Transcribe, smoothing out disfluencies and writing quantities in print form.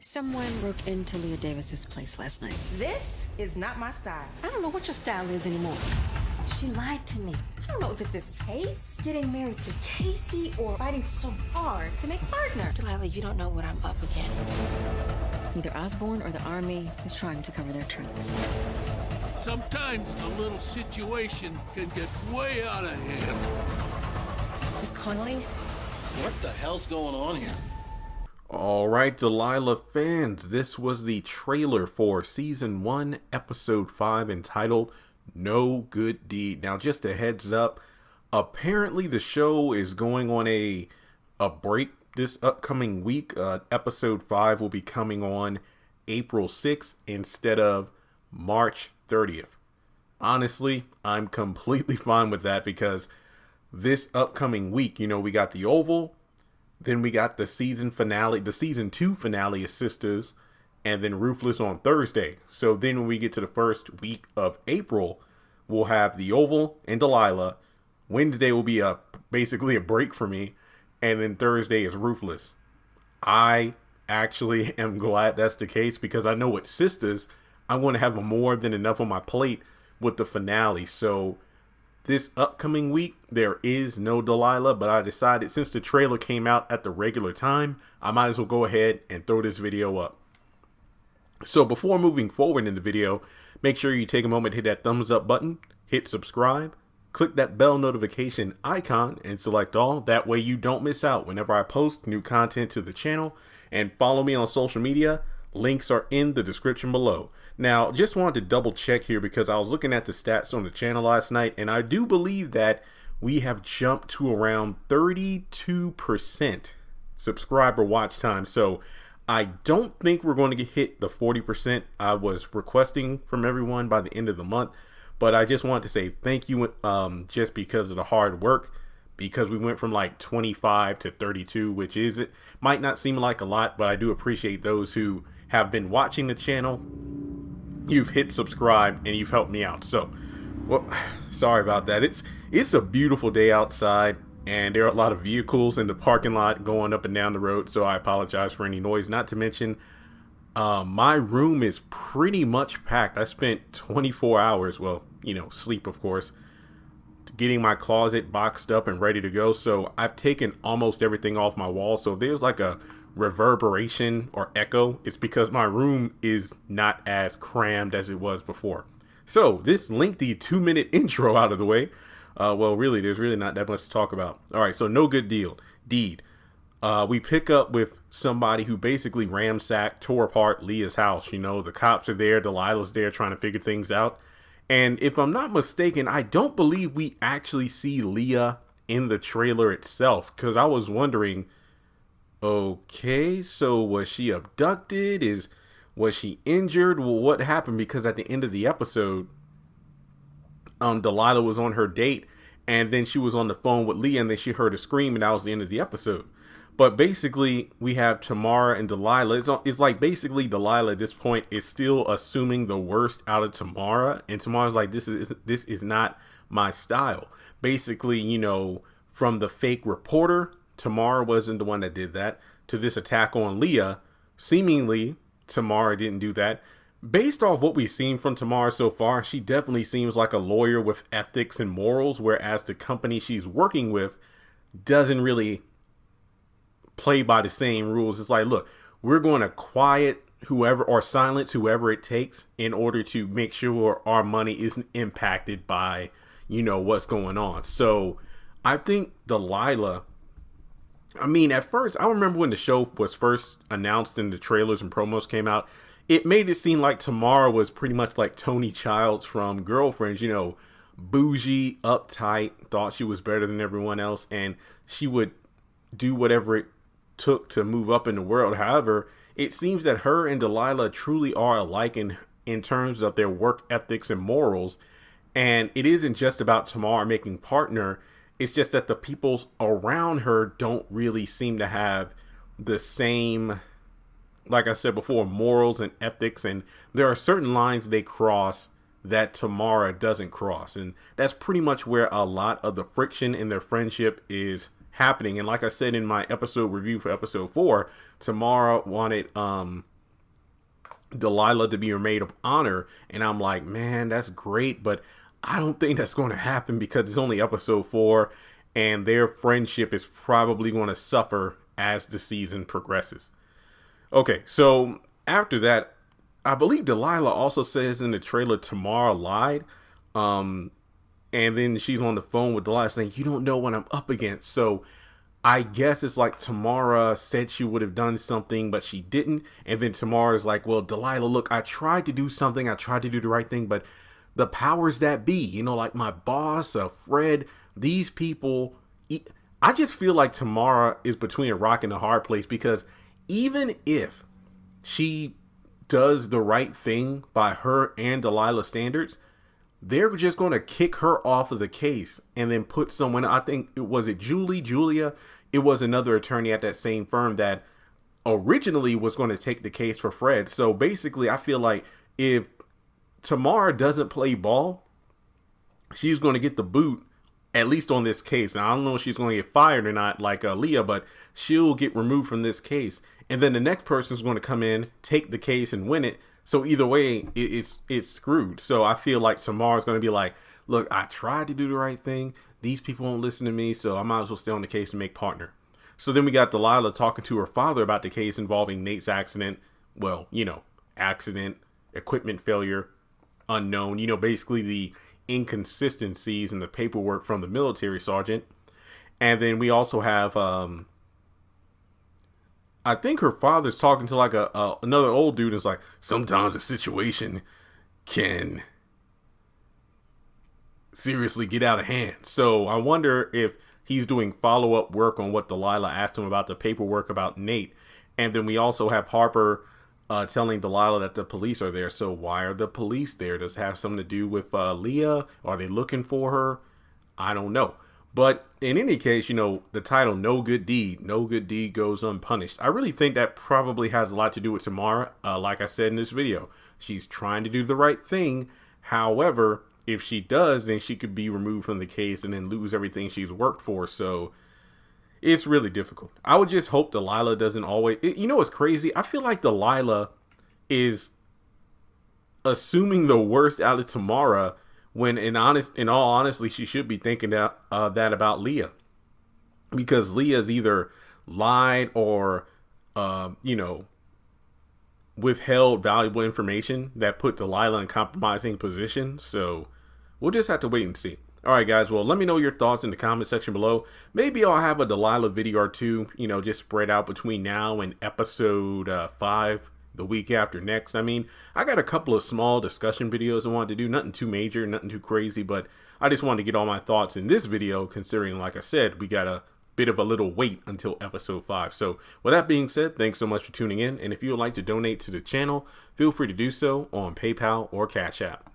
Someone broke into Leah Davis's place last night. This is not my style. I don't know what your style is anymore. She lied to me. I don't know if it's this case, getting married to Casey, or fighting so hard to make a partner. Delilah, you don't know what I'm up against. Either Osborne or the Army is trying to cover their tracks. Sometimes a little situation can get way out of hand. Is Connolly? What the hell's going on here? All right, Delilah fans, this was the trailer for Season 1, Episode 5, entitled No Good Deed. Now, just a heads up, apparently the show is going on a break this upcoming week. Episode 5 will be coming on April 6th instead of March 30th. Honestly, I'm completely fine with that because this upcoming week, we got the Oval. Then we got the season finale, the season 2 finale is Sisters, and then Ruthless on Thursday. So then when we get to the first week of April, we'll have the Oval and Delilah. Wednesday will be basically a break for me, and then Thursday is Ruthless. I actually am glad that's the case because I know with Sisters, I'm going to have more than enough on my plate with the finale. So this upcoming week, there is no Delilah, but I decided since the trailer came out at the regular time, I might as well go ahead and throw this video up. So before moving forward in the video, make sure you take a moment to hit that thumbs up button, hit subscribe, click that bell notification icon, and select all. That way you don't miss out whenever I post new content to the channel, and follow me on social media. Links are in the description below. Now, just wanted to double check here because I was looking at the stats on the channel last night, and I do believe that we have jumped to around 32% subscriber watch time. So I don't think we're going to hit the 40% I was requesting from everyone by the end of the month. But I just wanted to say thank you just because of the hard work, because we went from like 25 to 32, which it might not seem like a lot, but I do appreciate those who have been watching the channel. You've hit subscribe and you've helped me out. So, well, sorry about that. It's a beautiful day outside and there are a lot of vehicles in the parking lot going up and down the road. So I apologize for any noise. Not to mention, my room is pretty much packed. I spent 24 hours, well, sleep of course, getting my closet boxed up and ready to go. So I've taken almost everything off my wall. So if there's like a reverberation or echo, it's because my room is not as crammed as it was before. So this lengthy 2-minute intro out of the way, well, really, there's really not that much to talk about. All right, so no good deed. We pick up with somebody who basically ransacked, tore apart Leah's house. The cops are there, Delilah's there trying to figure things out. And if I'm not mistaken, I don't believe we actually see Leah in the trailer itself, because I was wondering, okay, so was she abducted? Was she injured? Well, what happened? Because at the end of the episode, Delilah was on her date, and then she was on the phone with Leah, and then she heard a scream, and that was the end of the episode. But basically, we have Tamara and Delilah. It's like basically Delilah at this point is still assuming the worst out of Tamara, and Tamara's like, this is not my style. Basically, from the fake reporter, Tamara wasn't the one that did that, to this attack on Leah. Seemingly, Tamara didn't do that. Based off what we've seen from Tamara so far, she definitely seems like a lawyer with ethics and morals, whereas the company she's working with doesn't really play by the same rules. It's like, look, we're going to quiet whoever or silence whoever it takes in order to make sure our money isn't impacted by, what's going on. So I think Delilah, at first, I remember when the show was first announced and the trailers and promos came out, it made it seem like Tamara was pretty much like Tony Childs from Girlfriends, bougie, uptight, thought she was better than everyone else, and she would do whatever it took to move up in the world. However, it seems that her and Delilah truly are alike in terms of their work ethics and morals, and it isn't just about Tamara making partner. It's just that the people around her don't really seem to have the same, like I said before, morals and ethics. And there are certain lines they cross that Tamara doesn't cross. And that's pretty much where a lot of the friction in their friendship is happening. And like I said in my episode review for episode 4, Tamara wanted Delilah to be her maid of honor. And I'm like, man, that's great, but I don't think that's going to happen because it's only episode 4 and their friendship is probably going to suffer as the season progresses. Okay, so after that, I believe Delilah also says in the trailer Tamara lied. And then she's on the phone with Delilah saying, you don't know what I'm up against. So I guess it's like Tamara said she would have done something, but she didn't. And then Tamara's like, well, Delilah, look, I tried to do something. I tried to do the right thing, but the powers that be, you know, like my boss, Fred, these people, I just feel like Tamara is between a rock and a hard place, because even if she does the right thing by her and Delilah's standards, they're just going to kick her off of the case and then put someone, I think it was Julia. It was another attorney at that same firm that originally was going to take the case for Fred. So basically, I feel like if Tamara doesn't play ball, she's going to get the boot, at least on this case. Now, I don't know if she's going to get fired or not, like Leah, but she'll get removed from this case. And then the next person's going to come in, take the case and win it. So either way, it's screwed. So I feel like Tamara's going to be like, look, I tried to do the right thing. These people won't listen to me, so I might as well stay on the case and make partner. So then we got Delilah talking to her father about the case involving Nate's accident. Well, you know, accident, equipment failure, unknown. You know, basically the inconsistencies in the paperwork from the military sergeant. And then we also have, I think her father's talking to like another old dude. It's like, sometimes a situation can seriously get out of hand. So I wonder if he's doing follow-up work on what Delilah asked him about the paperwork about Nate. And then we also have Harper telling Delilah that the police are there. So why are the police there? Does it have something to do with Leah? Are they looking for her? I don't know. But in any case, you know, the title, no good deed goes unpunished. I really think that probably has a lot to do with Tamara. Like I said in this video, she's trying to do the right thing. However, if she does, then she could be removed from the case and then lose everything she's worked for. So it's really difficult. I would just hope Delilah doesn't always, you know what's crazy? I feel like Delilah is assuming the worst out of Tamara, when in all honesty, she should be thinking that about Leah, because Leah's either lied or, you know, withheld valuable information that put Delilah in compromising position. So we'll just have to wait and see. All right, guys. Well, let me know your thoughts in the comment section below. Maybe I'll have a Delilah video or two, you know, just spread out between now and episode 5. The week after next. I mean, I got a couple of small discussion videos I wanted to do, nothing too major, nothing too crazy, but I just wanted to get all my thoughts in this video, considering, like I said, we got a bit of a little wait until episode 5. So with that being said, thanks so much for tuning in, and if you would like to donate to the channel, feel free to do so on PayPal or Cash App.